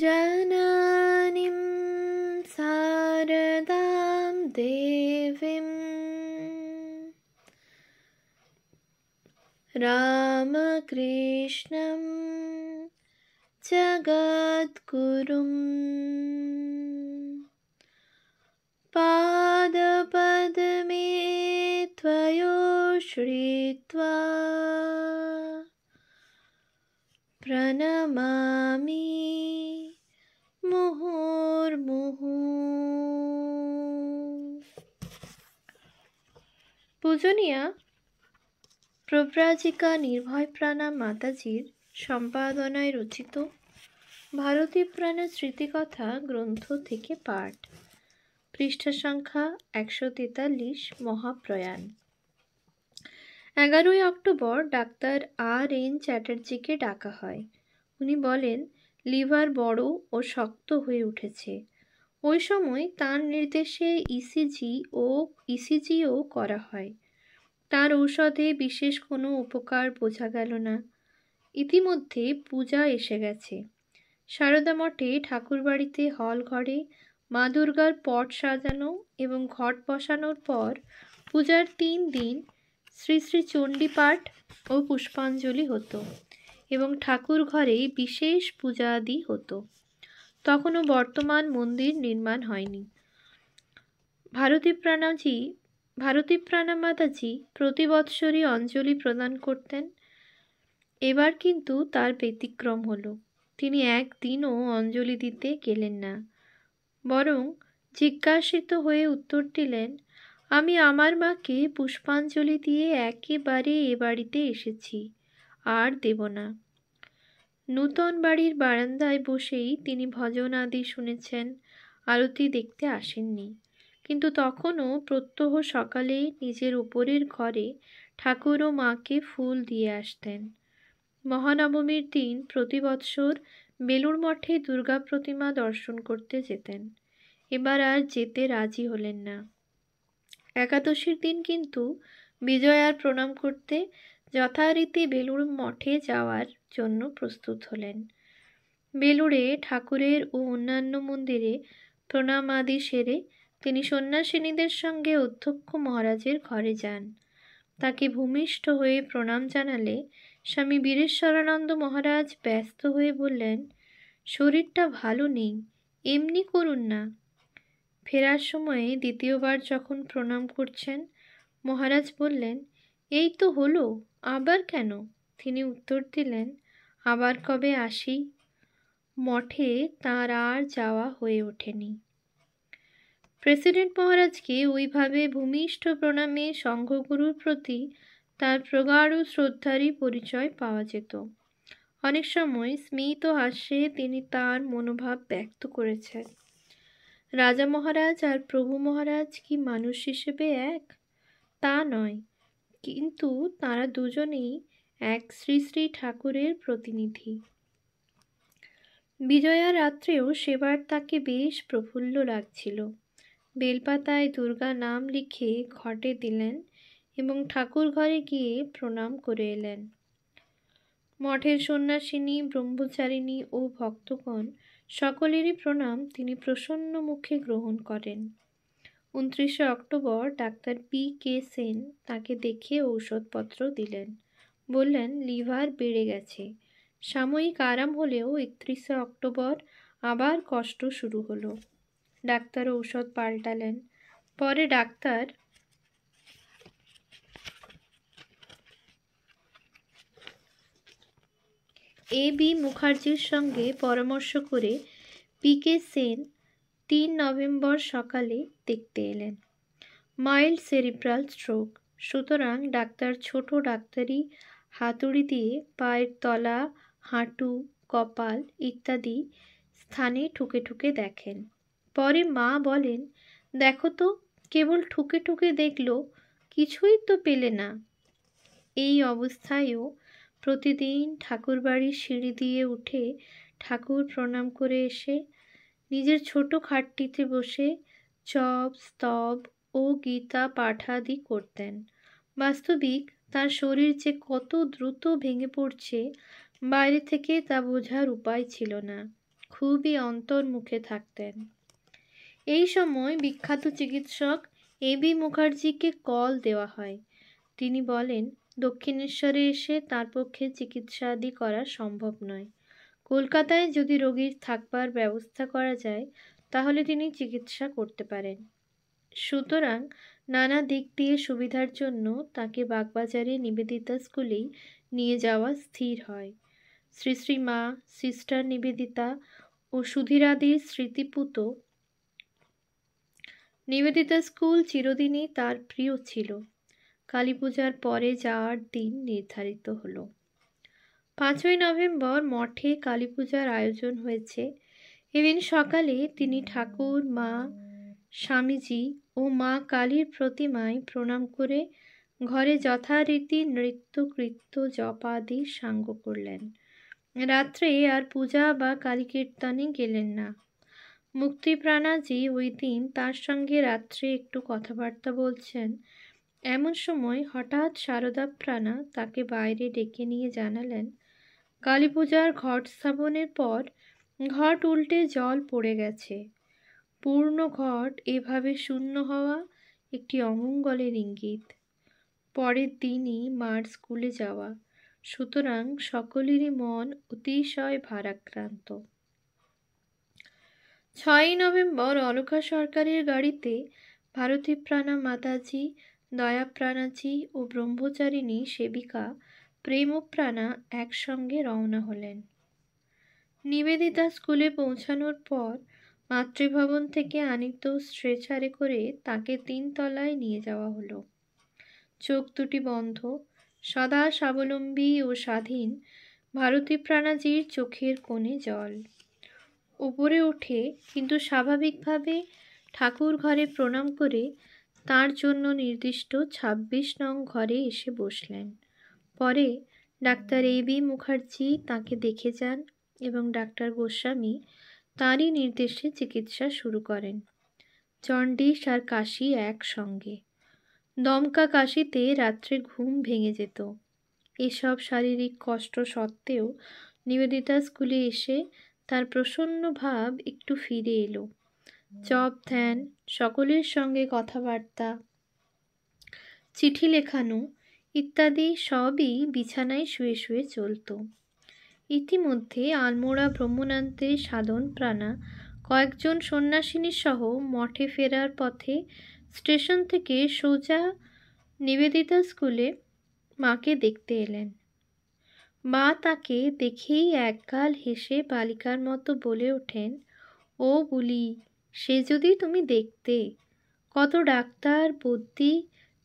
जननीं शारदां देवीं रामकृष्णं जगद्गुरुं पादपद्मे त्वयोश्रित्वा प्रणमामि मुहुर्मुहुः। पूजनीया প্রব্রাজিকা নির্ভয় প্রাণা মাতাজির সম্পাদনায় রচিত ভারতী প্রাণা স্মৃতিকথা গ্রন্থ থেকে পাঠ, পৃষ্ঠা সংখ্যা 143, মহাপ্রয়াণ। 11ই অক্টোবর ডাক্তার R.N. চ্যাটার্জিকে ডাকা হয়। উনি বলেন লিভার বড় ও শক্ত হয়ে উঠেছে। ওই সময় তার নির্দেশে ইসিজিও করা হয়। তার ঔষধে বিশেষ কোনো উপকার বোঝা গেল না। ইতিমধ্যে পূজা এসে গেছে। সারদা মঠে ঠাকুরবাড়িতে হল ঘরে মা দুর্গার পট সাজানো এবং ঘট বসানোর পর পূজার 3 দিন শ্রী শ্রী চণ্ডী পাঠ ও পুষ্পাঞ্জলি হতো এবং ঠাকুর ঘরে বিশেষ পূজা আদি হতো। তখনও বর্তমান মন্দির নির্মাণ হয়নি। ভারতী প্রাণা মাতাজি প্রতি বৎসরই অঞ্জলি প্রদান করতেন। এবার কিন্তু তার ব্যতিক্রম হলো। তিনি একদিনও অঞ্জলি দিতে গেলেন না, বরং জিজ্ঞাসিত হয়ে উত্তর দিলেন, আমি আমার মাকে পুষ্পাঞ্জলি দিয়ে একেবারে এ বাড়িতে এসেছি, আর দেব না। নূতন বাড়ির বারান্দায় বসেই তিনি ভজন আদি শুনেছেন, আরতি দেখতে আসেননি। কিন্তু তখনও প্রত্যহ সকালে নিজের উপরের ঘরে ঠাকুর ও মাকে ফুল দিয়ে আসতেন। মহানবমীর দিন প্রতি বৎসর বেলুড় মঠে দুর্গা প্রতিমা দর্শন করতে যেতেন। এবার আর যেতে রাজি হলেন না। একাদশীর দিন কিন্তু বিজয়ার প্রণাম করতে যথারীতি বেলুড় মঠে যাওয়ার জন্য প্রস্তুত হলেন। বেলুড়ে ঠাকুরের ও অন্যান্য মন্দিরে প্রণাম আদি সেরে তিনি সন্ন্যাসিনীদের সঙ্গে অধ্যক্ষ মহারাজের ঘরে যান। তাকে ভূমিষ্ঠ হয়ে প্রণাম জানালে স্বামী বীরেশ্বরানন্দ মহারাজ ব্যস্ত হয়ে বললেন, শরীরটা ভালো নেই, এমনি করুন না। ফেরার সময়ে দ্বিতীয়বার যখন প্রণাম করছেন, মহারাজ বললেন, এই তো হলো, আবার কেন? তিনি উত্তর দিলেন, আবার কবে আসি? মঠে তাঁর আর যাওয়া হয়ে ওঠেনি। প্রেসিডেন্ট মহারাজকে ওইভাবে ভূমিষ্ঠ প্রণামে সংঘগুরুর প্রতি তার প্রগাঢ় শ্রদ্ধারই পরিচয় পাওয়া যেত। অনেক সময় স্মিত হাস্যে তিনি তার মনোভাব ব্যক্ত করেছেন। রাজা মহারাজ আর প্রভু মহারাজ কি মানুষ হিসেবে এক? তা নয়, কিন্তু তাঁরা দুজনেই এক শ্রী শ্রী ঠাকুরের প্রতিনিধি। বিজয়া রাত্রেও সেবার তাকে বেশ প্রফুল্ল লাগছিল। বেলপাতায় দুর্গা নাম লিখে ঘটে দিলেন এবং ঠাকুর ঘরে গিয়ে প্রণাম করে এলেন। মঠের সন্ন্যাসিনী, ব্রহ্মচারিণী ও ভক্তগণ সকলেরই প্রণাম তিনি প্রসন্ন মুখে গ্রহণ করেন। 29শে অক্টোবর ডাক্তার P.K. সেন তাকে দেখে ঔষধপত্র দিলেন। বললেন, লিভার বেড়ে গেছে। সাময়িক আরাম হলেও 31শে অক্টোবর আবার কষ্ট শুরু হলো। ডাক্তার ঔষধ পাল্টালেন। পরে ডাক্তার A.B. মুখার্জির সঙ্গে পরামর্শ করে P.K. সেন 3 নভেম্বর সকালে দেখতে এলেন। Mild cerebral stroke. সুতরাং ডাক্তার ছোট ডাক্তারি হাতুড়ি দিয়ে পায়ের তলা, হাঁটু, কপাল ইত্যাদি স্থানে ঠুকে ঠুকে দেখেন। পরে মা বলেন, দেখো তো, কেবল ঠুকে ঠুকে দেখলো, কিছুই তো পেলে না। এই অবস্থায়ও প্রতিদিন ঠাকুরবাড়ির সিঁড়ি দিয়ে উঠে ঠাকুর প্রণাম করে এসে নিজের ছোট খাটটিতে বসে জপ, স্তব ও গীতা পাঠাদি করতেন। বাস্তবিক তার শরীর যে কত দ্রুত ভেঙে পড়ছে বাইরে থেকে তা বোঝার উপায় ছিল না। খুবই অন্তর্মুখে থাকতেন। এই সময় বিখ্যাত চিকিৎসক এবি মুখার্জিকে কল দেওয়া হয়। তিনি বলেন, দক্ষিণেশ্বরে এসে তার পক্ষে চিকিৎসাদি করা সম্ভব নয়। কলকাতায় যদি রোগীর থাকবার ব্যবস্থা করা যায় তাহলে তিনি চিকিৎসা করতে পারেন। সুতরাং নানা দিক দিয়ে সুবিধার জন্য তাকে বাগবাজারে নিবেদিতা স্কুলেই নিয়ে যাওয়া স্থির হয়। শ্রী শ্রী মা, সিস্টার নিবেদিতা ও সুধীরাদির স্মৃতিপুত নিবেদিতা স্কুল চিরদিনই তার প্রিয় ছিল। কালী পূজার পরে যাওয়ার দিন নির্ধারিত হলো। 5ই নভেম্বর মঠে কালী পূজার আয়োজন হয়েছে। এদিন সকালে তিনি ঠাকুর, মা, স্বামীজি ও মা কালীর প্রতিমায় প্রণাম করে ঘরে যথারীতি নৃত্য, কৃত্য, জপাদি সাঙ্গ করলেন। রাত্রে আর পূজা বা কালী কীর্তনে গেলেন না। মুক্তিপ্রাণাজি ওই দিন তার সঙ্গে রাত্রে একটু কথাবার্তা বলছেন। এমন সময় হঠাৎ শারদা প্রাণা তাকে বাইরে ডেকে নিয়ে জানালেন, কালী পূজার ঘট স্থাপনের পর ঘট উল্টে জল পড়ে গেছে। পূর্ণ ঘট এভাবে শূন্য হওয়া একটি অমঙ্গলের ইঙ্গিত। পরের দিনই মার স্কুলে যাওয়া, সুতরাং সকলেরই মন অতিশয় ভারাক্রান্ত। 6ই নভেম্বর অলকা সরকারের গাড়িতে ভারতীপ্রাণা মাতাজি, দয়াপ্রাণাজি ও ব্রহ্মচারিণী সেবিকা প্রেমপ্রাণা একসঙ্গে রওনা হলেন। নিবেদিতা স্কুলে পৌঁছানোর পর মাতৃভবন থেকে আনিত স্ট্রেচারে করে তাকে 3 তলায় নিয়ে যাওয়া হলো। চোখ দুটি বন্ধ, সদা স্বাবলম্বী ও স্বাধীন ভারতীপ্রাণাজির চোখের কোণে জল। উপরে উঠে কিন্তু স্বাভাবিকভাবে ঠাকুর ঘরে প্রণাম করে তার জন্য নির্দিষ্ট 26 নং ঘরে এসে বসলেন। পরে ডাক্তার এবি মুখার্জি তাকে দেখে যান এবং ডাক্তার গোস্বামী তাঁরই নির্দেশে চিকিৎসা শুরু করেন। জন্ডিস আর কাশি একসঙ্গে। দমকা কাশিতে রাত্রে ঘুম ভেঙে যেত। এসব শারীরিক কষ্ট সত্ত্বেও নিবেদিতা স্কুলে এসে তার প্রসন্ন ভাব একটু ফিরে এলো। জপ ধ্যান, সকলের সঙ্গে কথাবার্তা, চিঠি লেখানো ইত্যাদি সবই বিছানায় শুয়ে শুয়ে চলত। ইতিমধ্যে আলমোড়া ভ্রমণান্তে সাধন প্রাণা কয়েকজন সন্ন্যাসিনী সহ মঠে ফেরার পথে স্টেশন থেকে সোজা নিবেদিতা স্কুলে মাকে দেখতে এলেন। মা তাকে দেখেই একগাল হেসে বালিকার মতো বলে ওঠেন, ও বুলি, সে যদি তুমি দেখতে! কত ডাক্তার বদ্যি,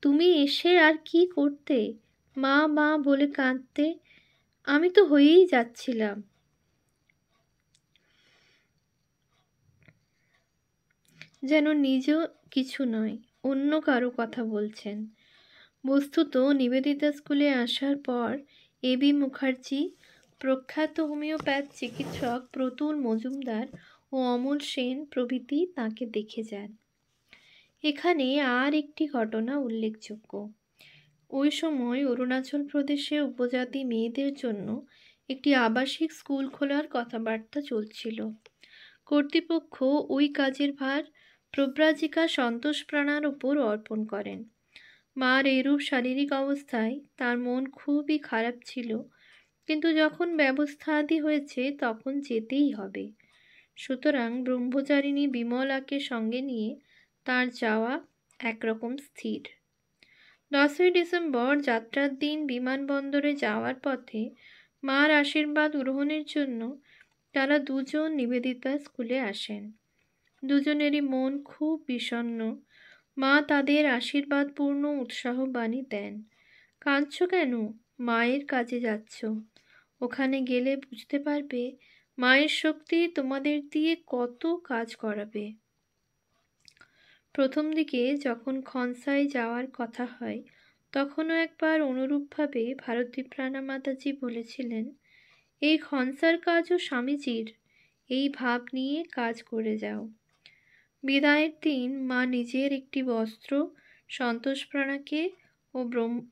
তুমি এসে আর কি করতে? মা মা বলে কাঁদতে, আমি তো হয়েই যাচ্ছিলাম। যেন নিজ কিছু নয়, অন্য কারো কথা বলছেন। বস্তুত নিবেদিতা স্কুলে আসার পর এবি মুখার্জি, প্রখ্যাত হোমিওপ্যাথ চিকিৎসক প্রতুল মজুমদার ও অমল সেন প্রভৃতি তাঁকে দেখে যান। এখানে আর একটি ঘটনা উল্লেখযোগ্য। ওই সময় অরুণাচল প্রদেশে উপজাতি মেয়েদের জন্য একটি আবাসিক স্কুল খোলার কথাবার্তা চলছিল। কর্তৃপক্ষ ওই কাজের ভার প্রব্রাজিকা সন্তোষপ্রাণার উপর অর্পণ করেন। মার এরূপ শারীরিক অবস্থায় তার মন খুবই খারাপ ছিল, কিন্তু যখন ব্যবস্থা আদি হয়েছে তখন যেতেই হবে। সুতরাং ব্রহ্মচারিণী বিমলাকে সঙ্গে নিয়ে তার যাওয়া একরকম স্থির। 10ই ডিসেম্বর যাত্রার দিন বিমানবন্দরে যাওয়ার পথে মার আশীর্বাদ গ্রহণের জন্য তারা দুজন নিবেদিতা স্কুলে আসেন। দুজনেরই মন খুব বিষণ্ণ। মা তাদের আশীর্বাদপূর্ণ উৎসাহবাণী দেন। কাঁদছ কেন? মায়ের কাজে যাচ্ছ। ওখানে গেলে বুঝতে পারবে মায়ের শক্তি তোমাদের দিয়ে কত কাজ করাবে। প্রথম দিকে যখন খনসায় যাওয়ার কথা হয় তখনও একবার অনুরূপভাবে ভারতীপ্রাণা মাতাজি বলেছিলেন, এই খনসার কাজও স্বামীজির, এই ভাব নিয়ে কাজ করে যাও। বিদায়ের দিন মা নিজের একটি বস্ত্র সন্তোষপ্রাণাকে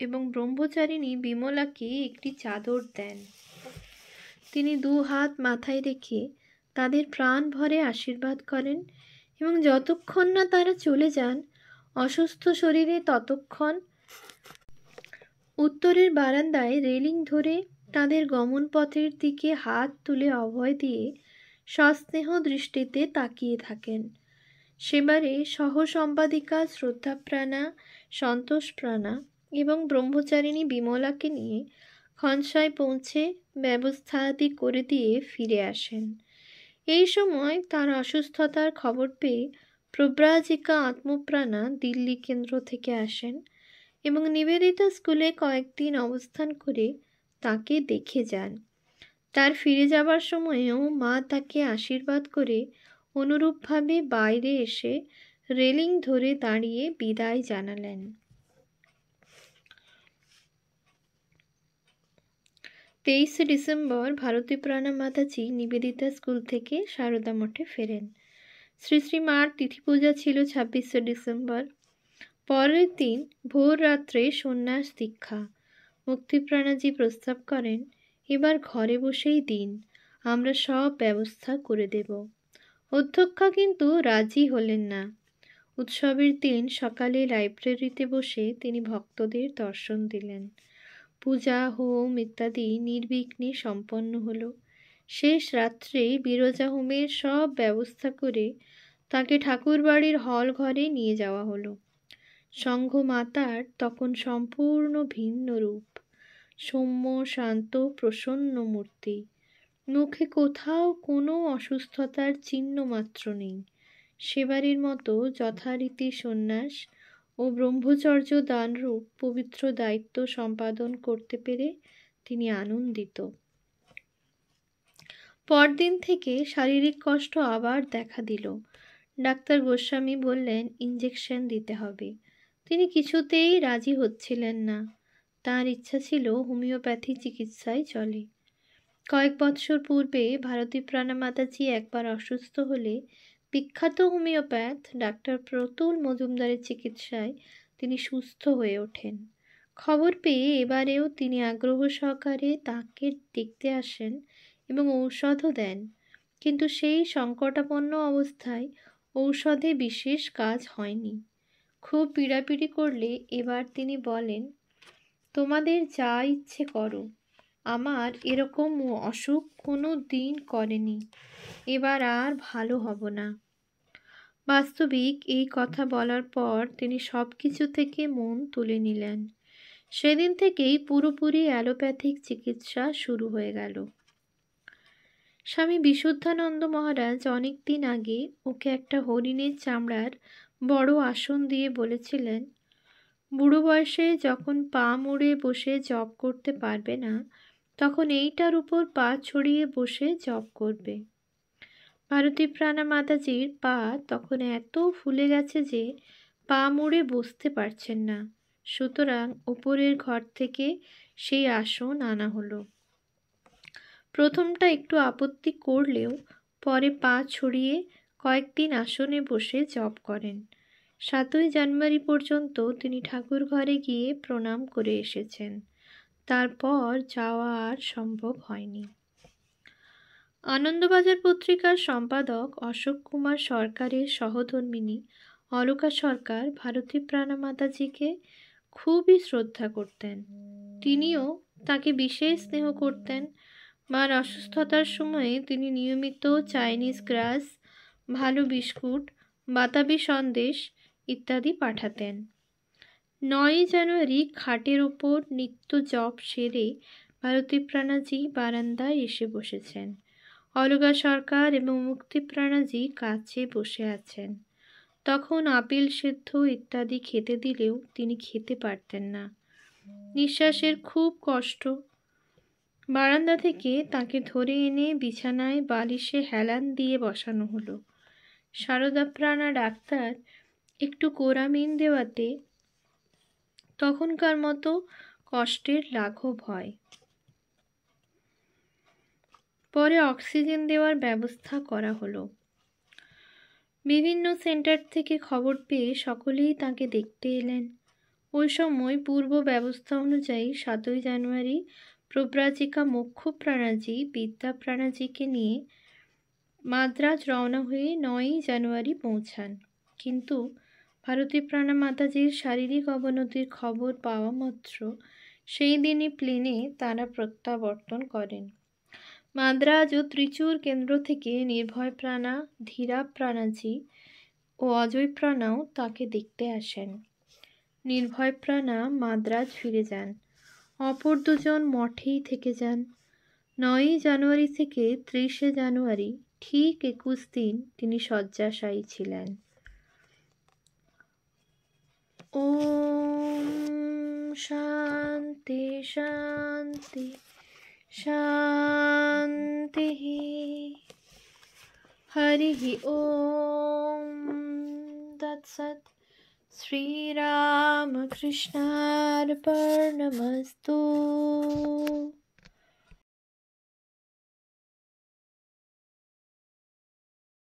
এবং ব্রহ্মচারিণী বিমলাকে একটি চাদর দেন। তিনি 2 হাত মাথায় রেখে তাদের প্রাণ ভরে আশীর্বাদ করেন এবং যতক্ষণ না তারা চলে যান অসুস্থ শরীরে ততক্ষণ উত্তরের বারান্দায় রেলিং ধরে তাদের গমনপথের দিকে হাত তুলে অভয় দিয়ে সস্নেহ দৃষ্টিতে তাকিয়ে থাকেন। সেবারে সহসম্পাদিকা শ্রদ্ধাপ্রাণা, সন্তোষপ্রাণা এবং ব্রহ্মচারিণী বিমলাকে নিয়ে খনসায় পৌঁছে ব্যবস্থাদি করে দিয়ে ফিরে আসেন। এই সময় তার অসুস্থতার খবর পেয়ে প্রব্রাজিকা আত্মপ্রাণা দিল্লি কেন্দ্র থেকে আসেন এবং নিবেদিতা স্কুলে কয়েকদিন অবস্থান করে তাকে দেখে যান। তার ফিরে যাবার সময়েও মা তাকে আশীর্বাদ করে অনুরূপভাবে বাইরে এসে রেলিং ধরে দাঁড়িয়ে বিদায় জানালেন। 23শে ডিসেম্বর ভারতীপ্রাণা মাতাজি নিবেদিতা স্কুল থেকে সারদা মঠে ফেরেন। শ্রী শ্রী মার তিথি পূজা ছিল 26শে ডিসেম্বর। পরের দিন ভোর রাত্রে সন্ন্যাস দীক্ষা। মুক্তিপ্রাণাজি প্রস্তাব করেন, এবার ঘরে বসেই দিন, আমরা সব ব্যবস্থা করে দেব। অধ্যক্ষা কিন্তু রাজি হলেন না। উৎসবের দিন সকালে লাইব্রেরিতে বসে তিনি ভক্তদের দর্শন দিলেন। পূজা হোম ইত্যাদি নির্বিঘ্নে সম্পন্ন হলো। শেষ রাত্রে বিরজা হোমের সব ব্যবস্থা করে তাকে ঠাকুরবাড়ির হল ঘরে নিয়ে যাওয়া হলো। সংঘ মাতার তখন সম্পূর্ণ ভিন্ন রূপ, সৌম্য শান্ত প্রসন্ন মূর্তি। মুখে কোথাও কোনো অসুস্থতার চিহ্ন মাত্র নেই। সেবারের মতো যথারীতি সন্ন্যাস ও ব্রহ্মচর্য দানরূপ পবিত্র দায়িত্ব সম্পাদন করতে পেরে তিনি আনন্দিত। পরদিন থেকে শারীরিক কষ্ট আবার দেখা দিল। ডাক্তার গোস্বামী বললেন ইঞ্জেকশন দিতে হবে। তিনি কিছুতেই রাজি হচ্ছিলেন না। তার ইচ্ছা ছিল হোমিওপ্যাথি চিকিৎসায় চলে। কয়েক বৎসর পূর্বে ভারতীপ্রাণা মাতাজি একবার অসুস্থ হলে বিখ্যাত হোমিওপ্যাথ ডাক্তার প্রতুল মজুমদারের চিকিৎসায় তিনি সুস্থ হয়ে ওঠেন। খবর পেয়ে এবারেও তিনি আগ্রহ সহকারে তাকে দেখতে আসেন এবং ঔষধও দেন, কিন্তু সেই সংকটাপন্ন অবস্থায় ঔষধে বিশেষ কাজ হয়নি। খুব পীড়াপিড়ি করলে এবার তিনি বলেন, তোমাদের যা ইচ্ছে করো, আমার এরকম অসুখ কোনো দিন করেনি, এবার আর ভালো হব না। বাস্তবিক এই কথা বলার পর তিনি সব কিছু থেকে মন তুলে নিলেন। সেদিন থেকেই পুরোপুরি অ্যালোপ্যাথিক চিকিৎসা শুরু হয়ে গেল। স্বামী বিশুদ্ধানন্দ মহারাজ অনেক দিন আগে ওকে একটা হরিণের চামড়ার বড় আসন দিয়ে বলেছিলেন, বুড়ো বয়সে যখন পা মুড়ে বসে জপ করতে পারবে না, তখন এইটার উপর পা ছড়িয়ে বসে জপ করবে। ভারতীপ্রাণা মাতাজির পা তখন এত ফুলে গেছে যে পা মুড়ে বসতে পারছেন না। সুতরাং ওপরের ঘর থেকে সেই আসন আনা হলো। প্রথমটা একটু আপত্তি করলেও পরে পা ছড়িয়ে কয়েকদিন আসনে বসে জপ করেন। 7ই জানুয়ারি পর্যন্ত তিনি ঠাকুর ঘরে গিয়ে প্রণাম করে এসেছেন। তারপর যাওয়া আর সম্ভব হয়নি। আনন্দবাজার পত্রিকার সম্পাদক অশোক কুমার সরকারের সহধর্মিণী অলকা সরকার ভারতীপ্রাণা মাতাজিকে খুবই শ্রদ্ধা করতেন। তিনিও তাকে বিশেষ স্নেহ করতেন। মার অসুস্থতার সময়ে তিনি নিয়মিত চাইনিজ গ্রাস, ভালো বিস্কুট, বাতাবি সন্দেশ ইত্যাদি পাঠাতেন। 9ই জানুয়ারি খাটের ওপর নিত্য জপ সেরে ভারতীপ্রাণাজি বারান্দায় এসে বসেছেন। অলকা সরকার এবং মুক্তিপ্রাণাজি কাছে বসে আছেন। তখন আপেল সেদ্ধ ইত্যাদি খেতে দিলেও তিনি খেতে পারতেন না। নিঃশ্বাসের খুব কষ্ট। বারান্দা থেকে তাকে ধরে এনে বিছানায় বালিশে হেলান দিয়ে বসানো হলো। শারদাপ্রাণা ডাক্তার একটু কোরামিন দেওয়াতে তখনকার মতো কষ্টের লাঘব হয়। পরে অক্সিজেন দেওয়ার ব্যবস্থা করা হলো। বিভিন্ন সেন্টার থেকে খবর পেয়ে সকলেই তাকে দেখতে এলেন। ওই সময় পূর্ব ব্যবস্থা অনুযায়ী 7ই জানুয়ারি প্রব্রাজিকা মোক্ষপ্রাণাজি বিদ্যাপ্রাণাজিকে নিয়ে মাদ্রাজ রওনা হয়ে 9ই জানুয়ারি পৌঁছান, কিন্তু ভারতী প্রাণা মাতাজির শারীরিক অবনতির খবর পাওয়া মাত্র সেই দিনই প্লেনে তারা প্রত্যাবর্তন করেন। মাদ্রাজ ও ত্রিচুর কেন্দ্র থেকে নির্ভয় প্রাণা, ধীরা প্রাণাজি ও অজয় প্রাণাও তাকে দেখতে আসেন। নির্ভয় প্রাণা মাদ্রাজ ফিরে যান, অপর দুজন মঠেই থেকে যান। 9ই জানুয়ারি থেকে 30শে জানুয়ারি ঠিক 21 দিন তিনি শয্যাশায়ী ছিলেন। ওম শান্তি শান্তি শান্তি। হরি ওম তৎসৎ। শ্রীরামকৃষ্ণার্পণমস্তু।